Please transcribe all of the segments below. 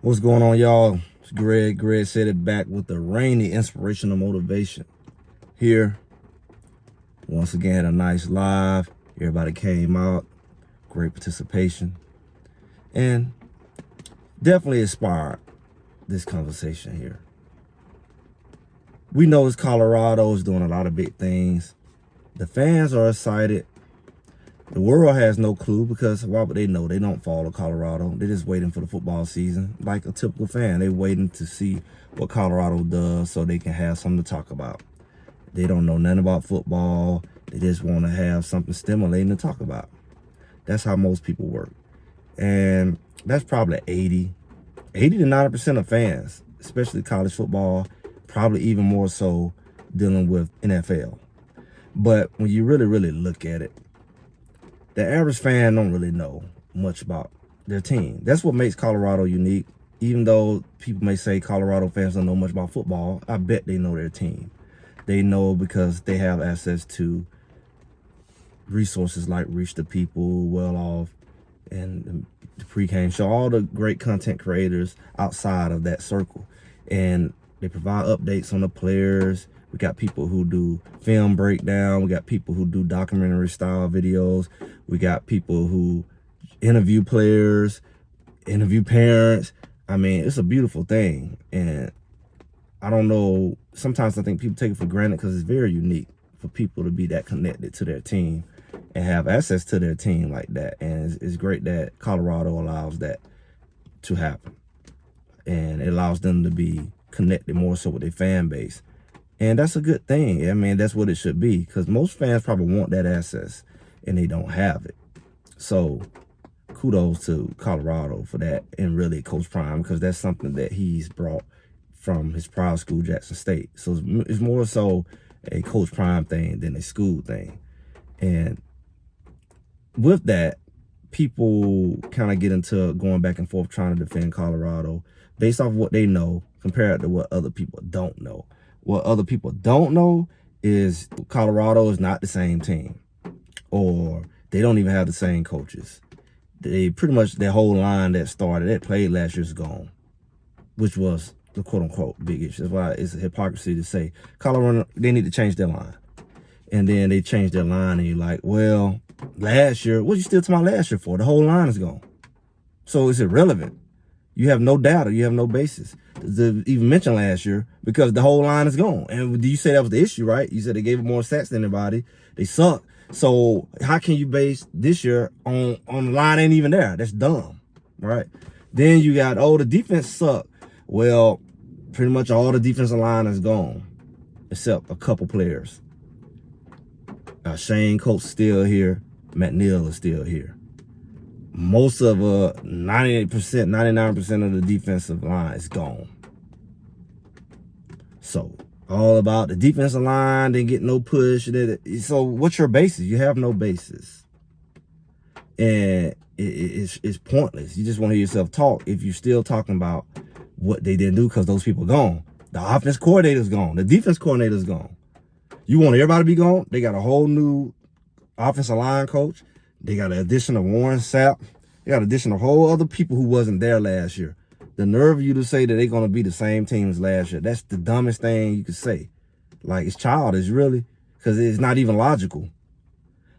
What's going on, y'all? It's Greg. Greg said it back with the rainy inspirational motivation. Here, once again, had a nice live. Everybody came out. Great participation. And definitely inspired this conversation here. We know Colorado is doing a lot of big things. The fans are excited. The world has no clue because why would they know? They don't follow Colorado. They're just waiting for the football season. Like a typical fan, they're waiting to see what Colorado does so they can have something to talk about. They don't know nothing about football. They just want to have something stimulating to talk about. That's how most people work. And that's probably 80 to 90% of fans, especially college football, probably even more so dealing with NFL. But when you really look at it, the average fan don't really know much about their team. That's what makes Colorado unique. Even though people may say Colorado fans don't know much about football, I bet they know their team. They know because they have access to resources like Reach the People, Well Off, and the Pregame Show, all the great content creators outside of that circle. And they provide updates on the players. We got people who do film breakdown. We got people who do documentary style videos. We got people who interview players, interview parents. I mean, it's a beautiful thing. And I don't know, sometimes I think people take it for granted because it's very unique for people to be that connected to their team and have access to their team like that. And it's great that Colorado allows that to happen. And it allows them to be connected more so with their fan base. And that's a good thing. I mean, that's what it should be because most fans probably want that access and they don't have it. So kudos to Colorado for that, and really Coach Prime, because that's something that he's brought from his prior school, Jackson State. So it's more so a Coach Prime thing than a school thing. And with that, people kind of get into going back and forth trying to defend Colorado based off what they know compared to what other people don't know. What other people don't know is Colorado is not the same team, or they don't even have the same coaches. They pretty much, their whole line that started, that played last year is gone, which was the quote unquote big issue. That's why it's a hypocrisy to say Colorado, they need to change their line. And then they change their line and you're like, well, last year, what you still talking about last year for? The whole line is gone. So it's irrelevant. You have no data. You have no basis to even mention last year because the whole line is gone. And you say that was the issue, right? You said they gave them more sacks than anybody. They suck. So how can you base this year on the line ain't even there? That's dumb, right? Then you got, oh, the defense sucked. Well, pretty much all the defensive line is gone except a couple players. Shane Coates still here. McNeil is still here. Most of 98%, 99% of the defensive line is gone. So all about the defensive line, they get no push. So what's your basis? You have no basis. And it's pointless. You just want to hear yourself talk if you're still talking about what they didn't do because those people gone. The offense coordinator's gone. The defense coordinator's gone. You want everybody to be gone? They got a whole new offensive line coach. They got an addition of Warren Sapp. They got an addition of whole other people who wasn't there last year. The nerve of you to say that they're going to be the same team as last year. That's the dumbest thing you could say. Like, it's childish, really, because it's not even logical.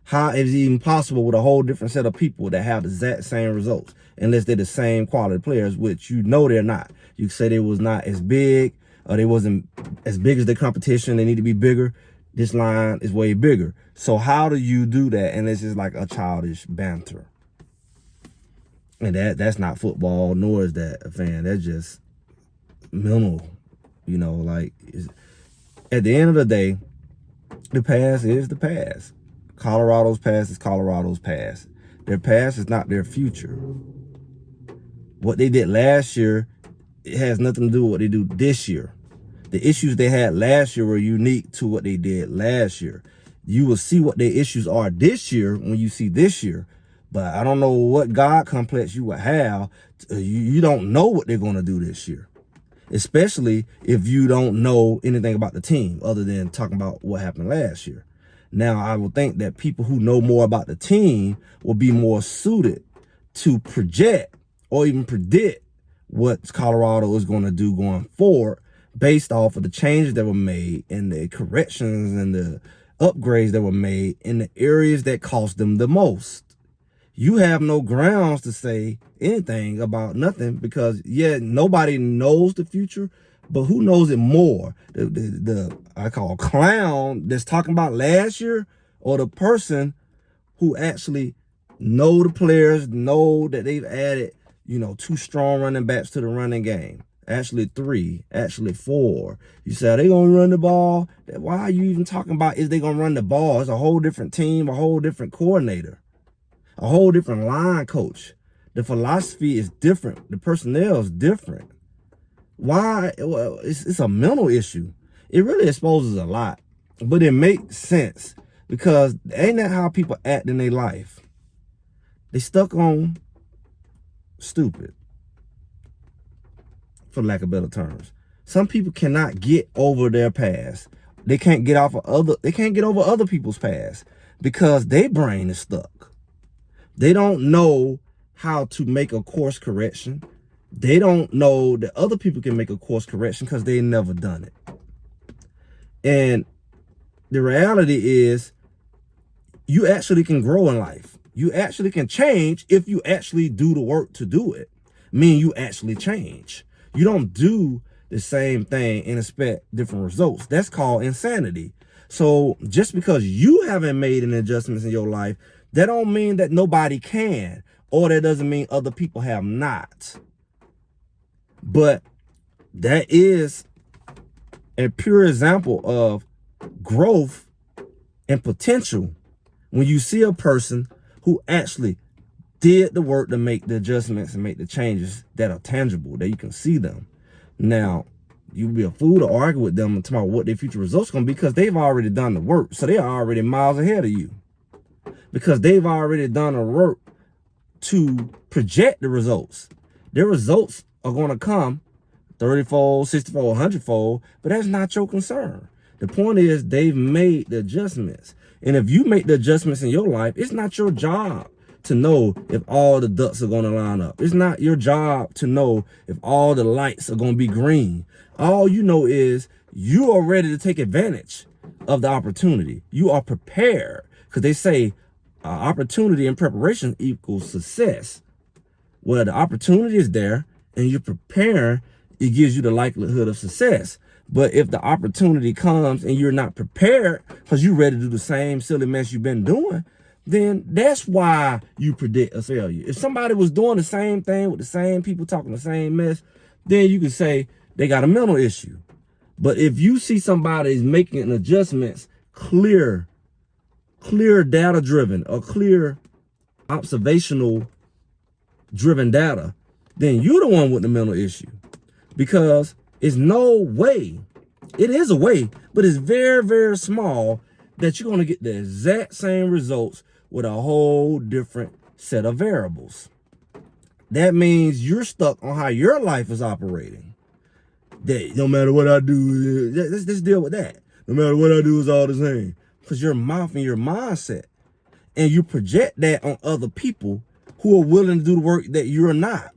How is it even possible with a whole different set of people that have the exact same results unless they're the same quality players, which you know they're not. You say they was not as big or they wasn't as big as the competition. They need to be bigger. This line is way bigger. So how do you do that? And this is like a childish banter. And that's not football, nor is that a fan. That's just mental, you know, like at the end of the day, the past is the past. Colorado's past is Colorado's past. Their past is not their future. What they did last year, it has nothing to do with what they do this year. The issues they had last year were unique to what they did last year. You will see what their issues are this year when you see this year. But I don't know what God complex you would have. You don't know what they're going to do this year, especially if you don't know anything about the team other than talking about what happened last year. Now, I would think that people who know more about the team will be more suited to project or even predict what Colorado is going to do going forward based off of the changes that were made and the corrections and the upgrades that were made in the areas that cost them the most. You have no grounds to say anything about nothing because, yeah, nobody knows the future, but who knows it more? The I call clown that's talking about last year, or the person who actually know the players, know that they've added, 2 strong running backs to the running game. Actually 3, actually 4. You say, are they going to run the ball? Why are you even talking about is they going to run the ball? It's a whole different team, a whole different coordinator, a whole different line coach. The philosophy is different. The personnel is different. Why? Well, it's a mental issue. It really exposes a lot, but it makes sense because ain't that how people act in their life? They stuck on stupid, for lack of better terms. Some people cannot get over their past. They can't get over other people's past because their brain is stuck. They don't know how to make a course correction. They don't know that other people can make a course correction because they never done it. And the reality is you actually can grow in life. You actually can change if you actually do the work to do it. Meaning you actually change. You don't do the same thing and expect different results. That's called insanity. So just because you haven't made any adjustments in your life, that don't mean that nobody can, or that doesn't mean other people have not. But that is a pure example of growth and potential when you see a person who actually did the work to make the adjustments and make the changes that are tangible, that you can see them. Now, you'd be a fool to argue with them about what their future results are going to be because they've already done the work. So they are already miles ahead of you because they've already done the work to project the results. Their results are going to come 30-fold, 60-fold, 100-fold, but that's not your concern. The point is they've made the adjustments. And if you make the adjustments in your life, it's not your job to know if all the ducks are going to line up. It's not your job to know if all the lights are going to be green. All you know is you are ready to take advantage of the opportunity. You are prepared because they say opportunity and preparation equals success. Well, the opportunity is there and you're preparing, it gives you the likelihood of success. But if the opportunity comes and you're not prepared because you're ready to do the same silly mess you've been doing, then that's why you predict a failure. If somebody was doing the same thing with the same people talking the same mess, then you could say they got a mental issue. But if you see somebody is making adjustments, clear data driven or clear observational driven data, then you're the one with the mental issue. Because it's no way, it is a way, but it's very, very small that you're going to get the exact same results with a whole different set of variables. That means you're stuck on how your life is operating. That no matter what I do, let's deal with that. No matter what I do, is all the same. Because your mouth and your mindset, and you project that on other people who are willing to do the work that you're not.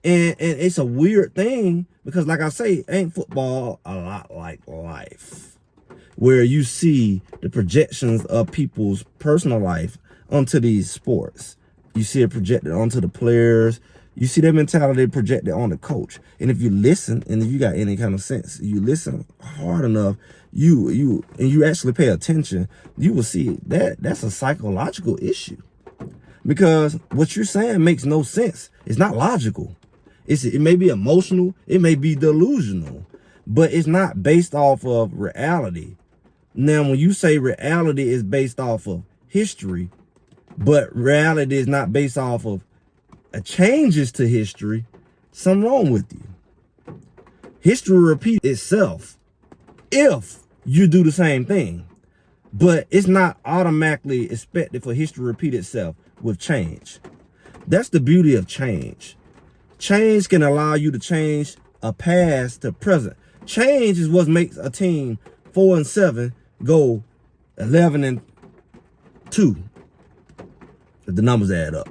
And it's a weird thing because, like I say, ain't football a lot like life, where you see the projections of people's personal life onto these sports. You see it projected onto the players. You see their mentality projected on the coach. And if you listen, and if you got any kind of sense, you listen hard enough, you actually pay attention, you will see that that's a psychological issue. Because what you're saying makes no sense. It's not logical. It may be emotional, it may be delusional, but it's not based off of reality. Now, when you say reality is based off of history, but reality is not based off of changes to history, something wrong with you. History repeats itself if you do the same thing, but it's not automatically expected for history to repeat itself with change. That's the beauty of change. Change can allow you to change a past to present. Change is what makes a team 4-7 go 11-2. If the numbers add up.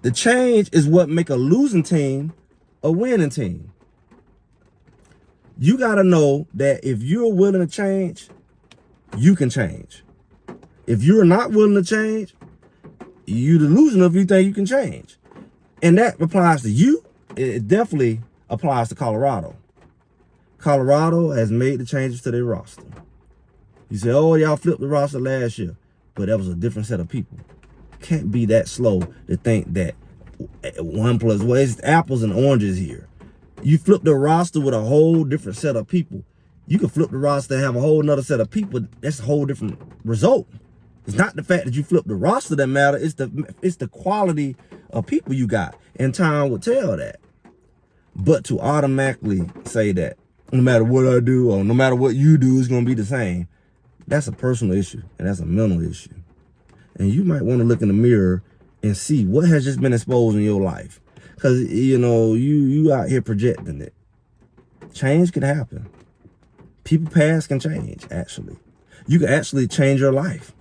The change is what make a losing team a winning team. You got to know that if you're willing to change, you can change. If you're not willing to change, you're delusional if you think you can change. And that applies to you. It definitely applies to Colorado. Colorado has made the changes to their roster. You say, oh, y'all flipped the roster last year, but that was a different set of people. Can't be that slow to think that 1 plus, well, it's apples and oranges here. You flip the roster with a whole different set of people. You can flip the roster and have a whole nother set of people. That's a whole different result. It's not the fact that you flip the roster that matter. It's the quality of people you got. And time will tell that. But to automatically say that no matter what I do or no matter what you do, it's going to be the same, that's a personal issue and that's a mental issue. And you might want to look in the mirror and see what has just been exposed in your life. Because, you know, you out here projecting it. Change can happen. People past can change, actually. You can actually change your life.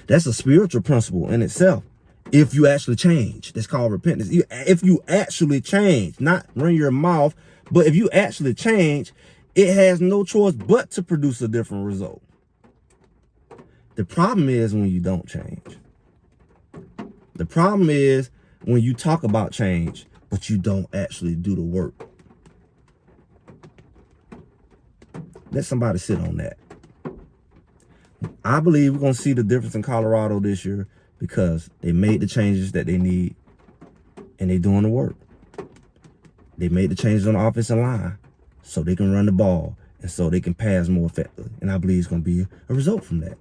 That's a spiritual principle in itself. If you actually change, that's called repentance. If you actually change, not run your mouth, but if you actually change, it has no choice but to produce a different result. The problem is when you don't change. The problem is when you talk about change, but you don't actually do the work. Let somebody sit on that. I believe we're going to see the difference in Colorado this year because they made the changes that they need and they're doing the work. They made the changes on the offensive line so they can run the ball and so they can pass more effectively. And I believe it's going to be a result from that.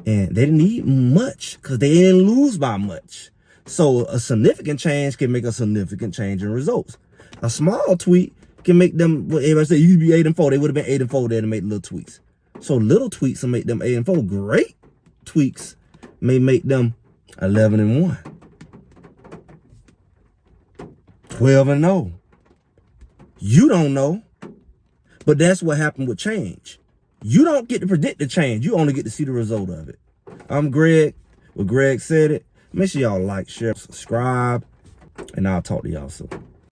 And they didn't need much because they didn't lose by much. So a significant change can make a significant change in results. A small tweak can make them, well, everybody say you'd be 8-4. They would have been 8-4 there to make little tweaks. So little tweaks will make them 8-4. Great tweaks may make them 11-1. 12-0. You don't know. But that's what happened with change. You don't get to predict the change. You only get to see the result of it. I'm Greg. Well, Greg said it. Make sure y'all like, share, subscribe, and I'll talk to y'all soon.